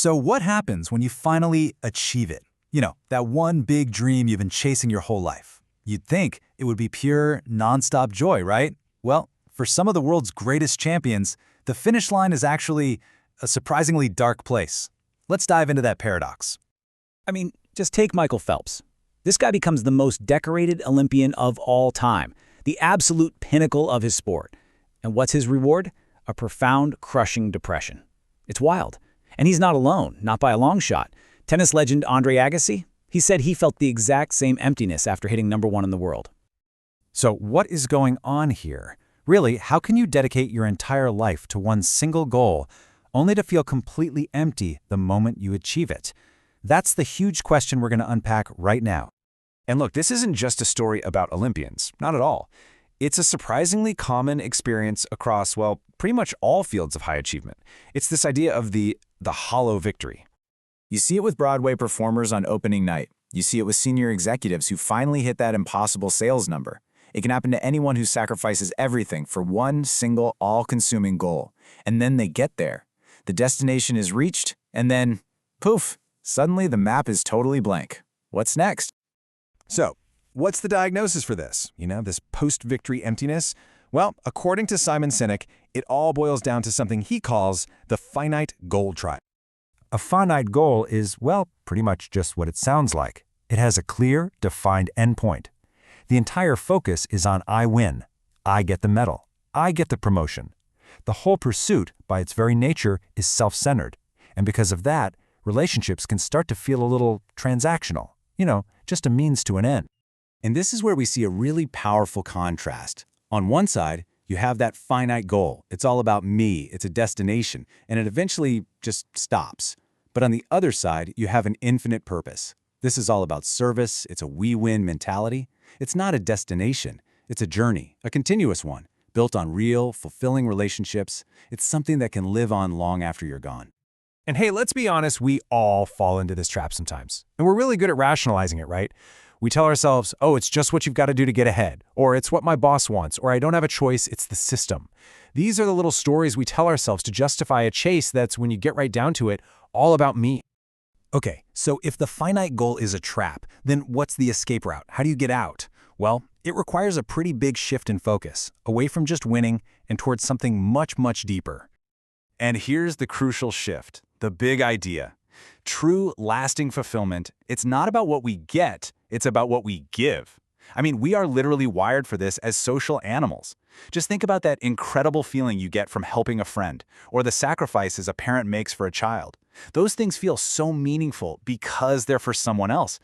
So what happens when you finally achieve it? That one big dream you've been chasing your whole life. You'd think it would be pure, nonstop joy, right? Well, for some of the world's greatest champions, the finish line is actually a surprisingly dark place. Let's dive into that paradox. Just take Michael Phelps. This guy becomes the most decorated Olympian of all time, the absolute pinnacle of his sport. And what's his reward? A profound, crushing depression. It's wild. And he's not alone, not by a long shot. Tennis legend Andre Agassi, he said he felt the exact same emptiness after hitting #1 in the world. So what is going on here? Really, how can you dedicate your entire life to one single goal, only to feel completely empty the moment you achieve it? That's the huge question we're going to unpack right now. And look, this isn't just a story about Olympians, not at all. It's a surprisingly common experience across, well, pretty much all fields of high achievement. It's this idea of the hollow victory. You see it with Broadway performers on opening night. You see it with senior executives who finally hit that impossible sales number. It can happen to anyone who sacrifices everything for one single all-consuming goal. And then they get there. The destination is reached, and then, poof, suddenly the map is totally blank. What's next? So, what's the diagnosis for this? This post-victory emptiness? Well, according to Simon Sinek, it all boils down to something he calls the finite goal trap. A finite goal is, well, pretty much just what it sounds like. It has a clear, defined endpoint. The entire focus is on I win. I get the medal. I get the promotion. The whole pursuit, by its very nature, is self-centered. And because of that, relationships can start to feel a little transactional. Just a means to an end. And this is where we see a really powerful contrast. On one side, you have that finite goal. It's all about me. It's a destination, and it eventually just stops. But on the other side, you have an infinite purpose. This is all about service. It's a we-win mentality. It's not a destination. It's a journey, a continuous one, built on real, fulfilling relationships. It's something that can live on long after you're gone. And hey, let's be honest, we all fall into this trap sometimes. And we're really good at rationalizing it, right? We tell ourselves, oh, it's just what you've got to do to get ahead, or it's what my boss wants, or I don't have a choice, it's the system. These are the little stories we tell ourselves to justify a chase that's, when you get right down to it, all about me. Okay, so if the finite goal is a trap, then what's the escape route? How do you get out? Well, it requires a pretty big shift in focus, away from just winning and towards something much, much deeper. And here's the crucial shift, the big idea. True, lasting fulfillment, it's not about what we get, it's about what we give. We are literally wired for this as social animals. Just think about that incredible feeling you get from helping a friend, or the sacrifices a parent makes for a child. Those things feel so meaningful because they're for someone else.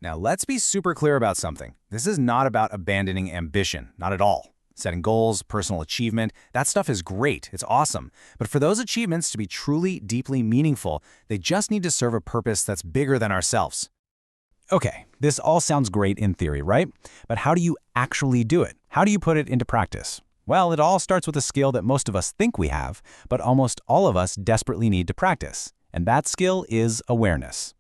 Now, let's be super clear about something. This is not about abandoning ambition, not at all. Setting goals, personal achievement, that stuff is great, it's awesome. But for those achievements to be truly, deeply meaningful, they just need to serve a purpose that's bigger than ourselves. Okay, this all sounds great in theory, right? But how do you actually do it? How do you put it into practice? Well, it all starts with a skill that most of us think we have, but almost all of us desperately need to practice. And that skill is awareness.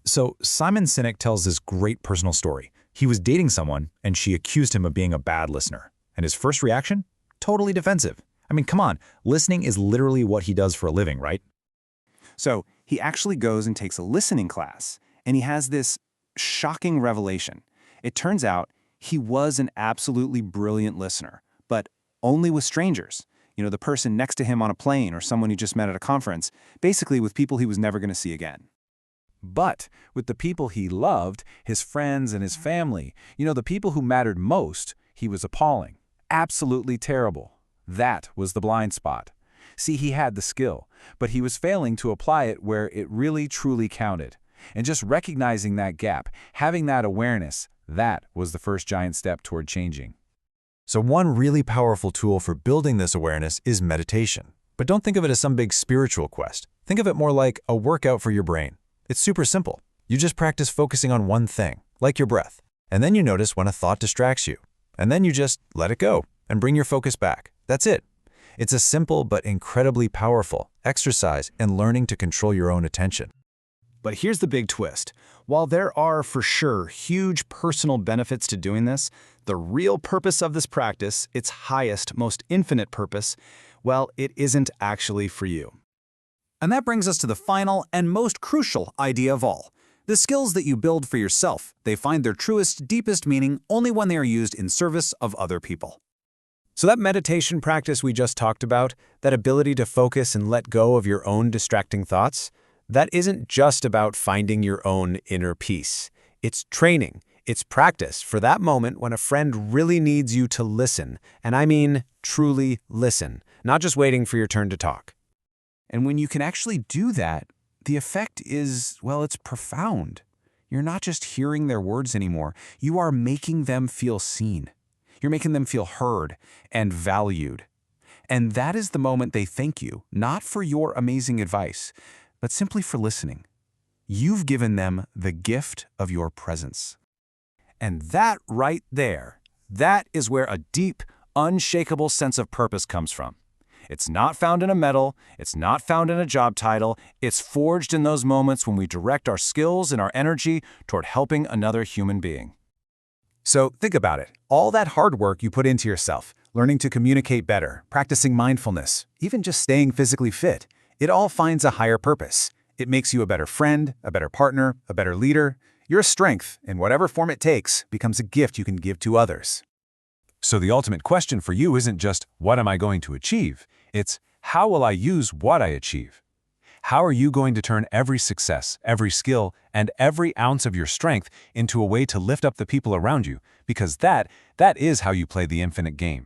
So Simon Sinek tells this great personal story. He was dating someone, and she accused him of being a bad listener. And his first reaction? Totally defensive. Come on, listening is literally what he does for a living, right? So he actually goes and takes a listening class, and he has this shocking revelation. It turns out he was an absolutely brilliant listener, but only with strangers. The person next to him on a plane or someone he just met at a conference, basically with people he was never going to see again. But with the people he loved, his friends and his family, the people who mattered most, he was appalling. Absolutely terrible. That was the blind spot. See, he had the skill, but he was failing to apply it where it really truly counted. And just recognizing that gap, having that awareness, that was the first giant step toward changing. So one really powerful tool for building this awareness is meditation. But don't think of it as some big spiritual quest. Think of it more like a workout for your brain. It's super simple. You just practice focusing on one thing, like your breath. And then you notice when a thought distracts you. And then you just let it go and bring your focus back. That's it. It's a simple but incredibly powerful exercise in learning to control your own attention. But here's the big twist. While there are for sure huge personal benefits to doing this, the real purpose of this practice, its highest, most infinite purpose, well, it isn't actually for you. And that brings us to the final and most crucial idea of all. The skills that you build for yourself, they find their truest, deepest meaning only when they are used in service of other people. So that meditation practice we just talked about, that ability to focus and let go of your own distracting thoughts, that isn't just about finding your own inner peace. It's training, it's practice for that moment when a friend really needs you to listen. And I mean truly listen, not just waiting for your turn to talk. And when you can actually do that, the effect is, well, it's profound. You're not just hearing their words anymore. You are making them feel seen. You're making them feel heard and valued. And that is the moment they thank you, not for your amazing advice, but simply for listening. You've given them the gift of your presence. And that right there, that is where a deep, unshakable sense of purpose comes from. It's not found in a medal, it's not found in a job title, it's forged in those moments when we direct our skills and our energy toward helping another human being. So think about it. All that hard work you put into yourself, learning to communicate better, practicing mindfulness, even just staying physically fit, it all finds a higher purpose. It makes you a better friend, a better partner, a better leader. Your strength, in whatever form it takes, becomes a gift you can give to others. So the ultimate question for you isn't just, what am I going to achieve? It's, how will I use what I achieve? How are you going to turn every success, every skill, and every ounce of your strength into a way to lift up the people around you? Because that is how you play the infinite game.